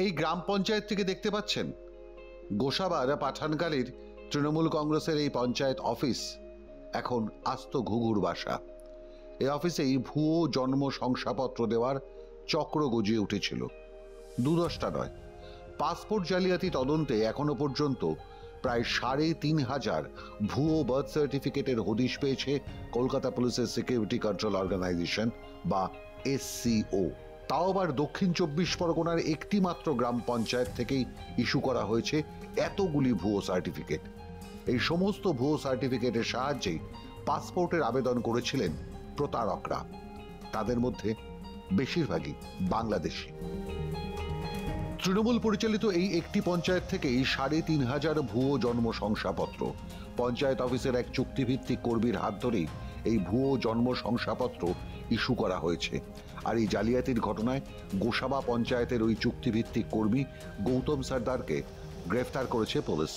এই গ্রাম পঞ্চায়েত থেকে দেখতে পাচ্ছেন গোসাবার পাঠানকালীর তৃণমূল কংগ্রেসের এই পঞ্চায়েত অফিস এখন আস্ত ঘুঘুর বাসা। এই অফিসেই ভুয়ো জন্ম শংসাপত্র দেওয়ার চক্র গজিয়ে উঠেছিল। দুদশটা নয়, পাসপোর্ট জালিয়াতি তদন্তে এখনো পর্যন্ত প্রায় ৩৫০০ ভুয়ো বার্থ সার্টিফিকেটের হদিশ পেয়েছে কলকাতা পুলিশের সিকিউরিটি কন্ট্রোল অর্গানাইজেশন বা SCO। তাও আবার দক্ষিণ ২৪ পরগনার একটি মাত্র গ্রাম পঞ্চায়েত থেকেই ইস্যু করা হয়েছে এতগুলি ভুয়ো সার্টিফিকেট। এই সমস্ত ভুয়ো সার্টিফিকেটের সাহায্যেই পাসপোর্টের আবেদন করেছিলেন প্রতারকরা। তাদের মধ্যে বেশিরভাগই বাংলাদেশি। তৃণমূল পরিচালিত এই একটি পঞ্চায়েত থেকেই ৩৫০০ ভুয়ো জন্ম শংসাপত্র। পঞ্চায়েত অফিসের এক চুক্তিভিত্তিক কর্মীর হাত ধরেই এই ভুয়ো জন্ম শংসাপত্র ইস্যু করা হয়েছে। আর এই জালিয়াতির ঘটনায় গোসাবা পঞ্চায়েতের ওই চুক্তিভিত্তিক কর্মী গৌতম সর্দারকে গ্রেফতার করেছে পুলিশ।